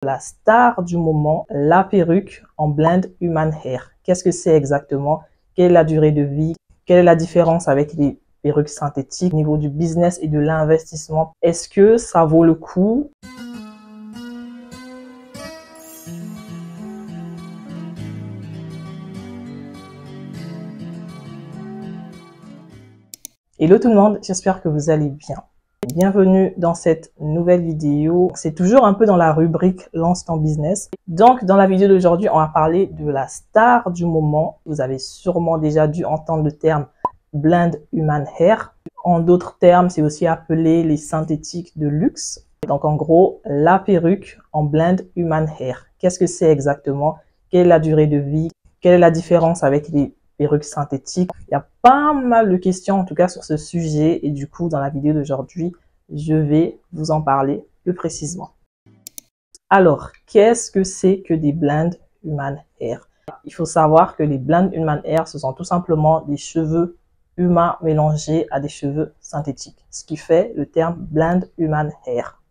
La star du moment, la perruque en blend human hair. Qu'est-ce que c'est exactement? Quelle est la durée de vie? Quelle est la différence avec les perruques synthétiques au niveau du business et de l'investissement? Est-ce que ça vaut le coup? Hello tout le monde, j'espère que vous allez bien. Bienvenue dans cette nouvelle vidéo. C'est toujours un peu dans la rubrique Lance ton business. Donc, dans la vidéo d'aujourd'hui, on va parler de la star du moment. Vous avez sûrement déjà dû entendre le terme blend human hair. En d'autres termes, c'est aussi appelé les synthétiques de luxe. Donc, en gros, la perruque en blend human hair. Qu'est-ce que c'est exactement? Quelle est la durée de vie? Quelle est la différence avec les perruques synthétiques? Il y a pas mal de questions en tout cas sur ce sujet et du coup dans la vidéo d'aujourd'hui je vais vous en parler plus précisément. Alors, qu'est-ce que c'est que des blend human hair? Il faut savoir que les blend human hair, ce sont tout simplement des cheveux humains mélangés à des cheveux synthétiques, ce qui fait le terme blend human hair.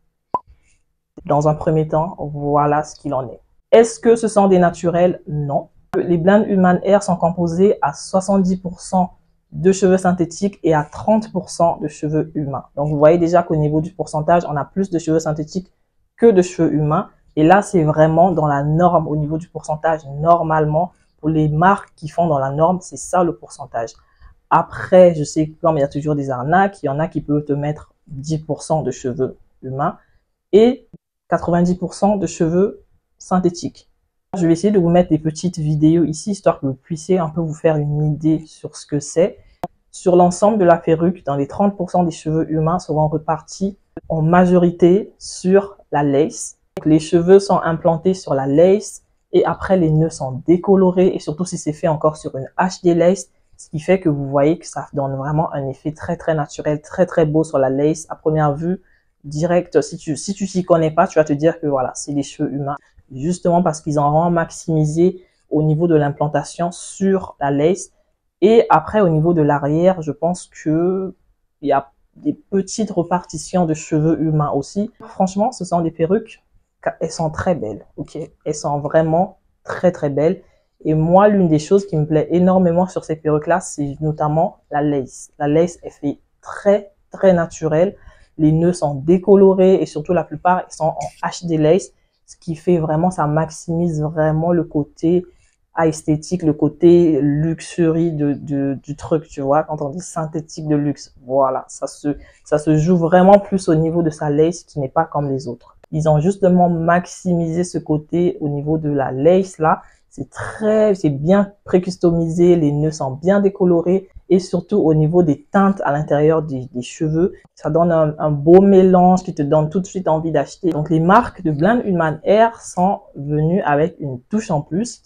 Dans un premier temps, voilà ce qu'il en est. Est-ce que ce sont des naturels? Non. Les blend human hair sont composés à 70% de cheveux synthétiques et à 30% de cheveux humains. Donc, vous voyez déjà qu'au niveau du pourcentage, on a plus de cheveux synthétiques que de cheveux humains. Et là, c'est vraiment dans la norme au niveau du pourcentage. Normalement, pour les marques qui font dans la norme, c'est ça le pourcentage. Après, je sais que comme il y a toujours des arnaques, il y en a qui peuvent te mettre 10% de cheveux humains et 90% de cheveux synthétiques. Je vais essayer de vous mettre des petites vidéos ici, histoire que vous puissiez un peu vous faire une idée sur ce que c'est. Sur l'ensemble de la perruque, dans les 30% des cheveux humains seront repartis en majorité sur la lace. Donc, les cheveux sont implantés sur la lace et après les nœuds sont décolorés et surtout si c'est fait encore sur une HD lace, ce qui fait que vous voyez que ça donne vraiment un effet très naturel, très beau sur la lace. À première vue, direct, si tu t'y connais pas, tu vas te dire que voilà, c'est des cheveux humains. Justement parce qu'ils ont maximisé au niveau de l'implantation sur la lace. Et après, au niveau de l'arrière, je pense que il y a des petites repartitions de cheveux humains aussi. Franchement, ce sont des perruques, elles sont très belles, ok? Elles sont vraiment très belles. Et moi, l'une des choses qui me plaît énormément sur ces perruques-là, c'est notamment la lace. La lace, elle fait très naturelle. Les nœuds sont décolorés et surtout la plupart, ils sont en HD lace. Ce qui fait vraiment, ça maximise vraiment le côté esthétique, le côté luxury du truc, tu vois, quand on dit synthétique de luxe. Voilà, ça se joue vraiment plus au niveau de sa lace qui n'est pas comme les autres. Ils ont justement maximisé ce côté au niveau de la lace là. C'est bien pré-customisé, les nœuds sont bien décolorés et surtout au niveau des teintes à l'intérieur des cheveux, ça donne un beau mélange qui te donne tout de suite envie d'acheter. Donc les marques de blend human hair sont venues avec une touche en plus.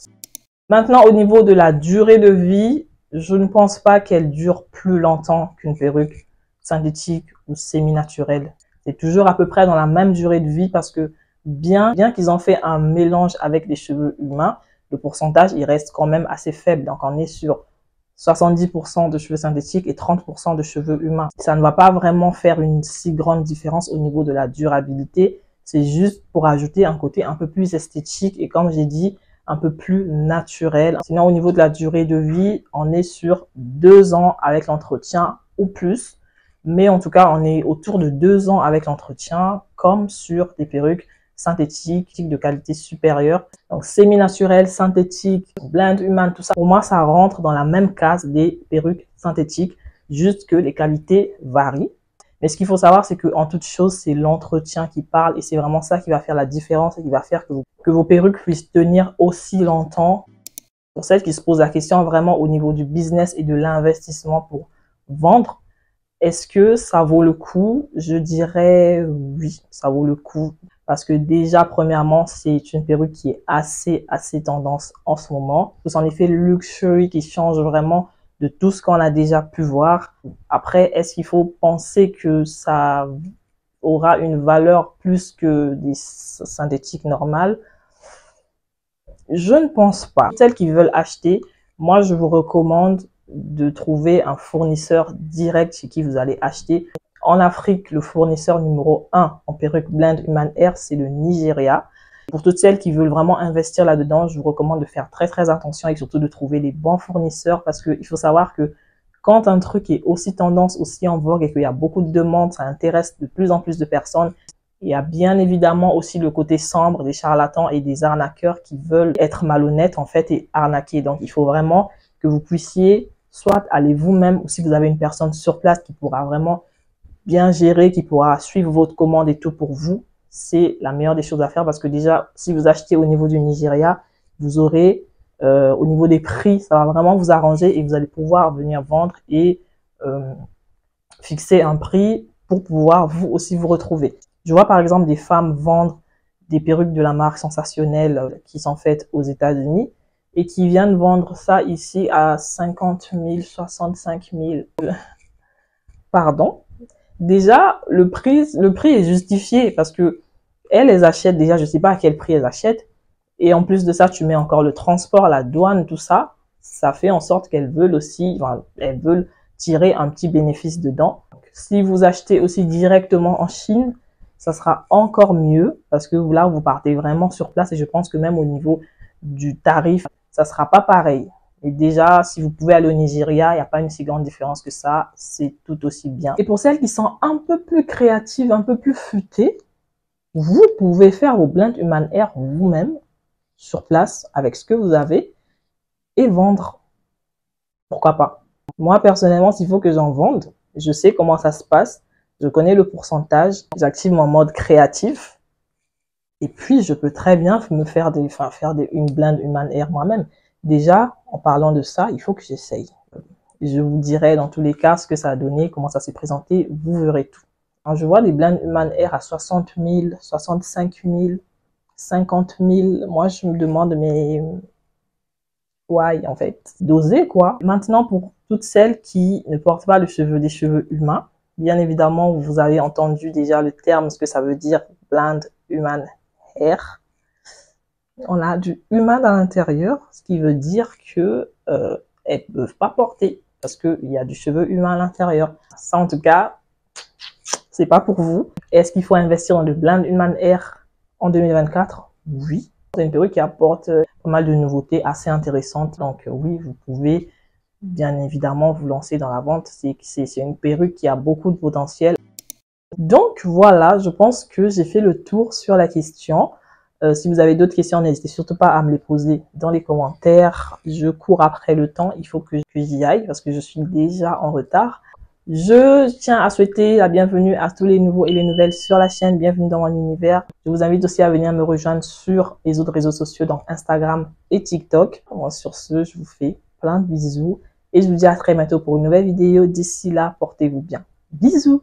Maintenant au niveau de la durée de vie, je ne pense pas qu'elle dure plus longtemps qu'une perruque synthétique ou semi-naturelle. C'est toujours à peu près dans la même durée de vie parce que bien qu'ils ont fait un mélange avec des cheveux humains, le pourcentage, il reste quand même assez faible. Donc, on est sur 70% de cheveux synthétiques et 30% de cheveux humains. Ça ne va pas vraiment faire une si grande différence au niveau de la durabilité. C'est juste pour ajouter un côté un peu plus esthétique et comme j'ai dit, un peu plus naturel. Sinon, au niveau de la durée de vie, on est sur 2 ans avec l'entretien ou plus. Mais en tout cas, on est autour de 2 ans avec l'entretien, comme sur des perruques synthétiques de qualité supérieure. Donc, semi-naturel, synthétique, blend human, tout ça. Pour moi, ça rentre dans la même case des perruques synthétiques, juste que les qualités varient. Mais ce qu'il faut savoir, c'est qu'en toute chose, c'est l'entretien qui parle et c'est vraiment ça qui va faire la différence et qui va faire que vos perruques puissent tenir aussi longtemps. Pour celles qui se posent la question vraiment au niveau du business et de l'investissement pour vendre, est-ce que ça vaut le coup? Je dirais oui, ça vaut le coup. Parce que déjà, premièrement, c'est une perruque qui est assez tendance en ce moment. C'est en effet luxury qui change vraiment de tout ce qu'on a déjà pu voir. Après, est-ce qu'il faut penser que ça aura une valeur plus que des synthétiques normales? Je ne pense pas. Celles qui veulent acheter, moi, je vous recommande de trouver un fournisseur direct chez qui vous allez acheter. En Afrique, le fournisseur numéro 1 en perruque blend human hair, c'est le Nigeria. Pour toutes celles qui veulent vraiment investir là-dedans, je vous recommande de faire très attention et surtout de trouver les bons fournisseurs parce qu'il faut savoir que quand un truc est aussi tendance, aussi en vogue et qu'il y a beaucoup de demandes, ça intéresse de plus en plus de personnes. Il y a bien évidemment aussi le côté sombre des charlatans et des arnaqueurs qui veulent être malhonnêtes en fait et arnaquer. Donc, il faut vraiment que vous puissiez soit aller vous-même ou si vous avez une personne sur place qui pourra vraiment bien gérer, qui pourra suivre votre commande et tout pour vous. C'est la meilleure des choses à faire parce que déjà, si vous achetez au niveau du Nigeria, vous aurez au niveau des prix, ça va vraiment vous arranger et vous allez pouvoir venir vendre et fixer un prix pour pouvoir vous aussi vous retrouver. Je vois par exemple des femmes vendre des perruques de la marque Sensationnelle qui sont faites aux États-Unis et qui viennent vendre ça ici à 50 000, 65 000. Pardon. Déjà, le prix est justifié parce que elles les achètent déjà, je sais pas à quel prix elles achètent. Et en plus de ça, tu mets encore le transport, la douane, tout ça. Ça fait en sorte qu'elles veulent aussi, enfin, elles veulent tirer un petit bénéfice dedans. Si vous achetez aussi directement en Chine, ça sera encore mieux parce que là, vous partez vraiment sur place et je pense que même au niveau du tarif, ça sera pas pareil. Et déjà, si vous pouvez aller au Nigeria, il n'y a pas une si grande différence que ça, c'est tout aussi bien. Et pour celles qui sont un peu plus créatives, un peu plus futées, vous pouvez faire vos blends Human Hair vous-même sur place avec ce que vous avez et vendre. Pourquoi pas? Moi, personnellement, s'il faut que j'en vende, je sais comment ça se passe. Je connais le pourcentage. J'active mon mode créatif. Et puis, je peux très bien me faire une blend Human Hair moi-même. Déjà, en parlant de ça, il faut que j'essaye. Je vous dirai dans tous les cas ce que ça a donné, comment ça s'est présenté. Vous verrez tout. Alors, je vois des blends Human Hair à 60 000, 65 000, 50 000. Moi, je me demande, mais why en fait? D'oser quoi. Maintenant, pour toutes celles qui ne portent pas des cheveux humains, bien évidemment, vous avez entendu déjà le terme, ce que ça veut dire, blend Human Hair. On a du humain à l'intérieur, ce qui veut dire que elles ne peuvent pas porter parce qu'il y a du cheveu humain à l'intérieur. Ça, en tout cas, c'est pas pour vous. Est-ce qu'il faut investir dans le blend Human Hair en 2024? Oui. C'est une perruque qui apporte pas mal de nouveautés assez intéressantes. Donc oui, vous pouvez bien évidemment vous lancer dans la vente. C'est une perruque qui a beaucoup de potentiel. Donc voilà, je pense que j'ai fait le tour sur la question. Si vous avez d'autres questions, n'hésitez surtout pas à me les poser dans les commentaires. Je cours après le temps, il faut que j'y aille parce que je suis déjà en retard. Je tiens à souhaiter la bienvenue à tous les nouveaux et les nouvelles sur la chaîne. Bienvenue dans mon univers. Je vous invite aussi à venir me rejoindre sur les autres réseaux sociaux, donc Instagram et TikTok. Bon, sur ce, je vous fais plein de bisous et je vous dis à très bientôt pour une nouvelle vidéo. D'ici là, portez-vous bien. Bisous!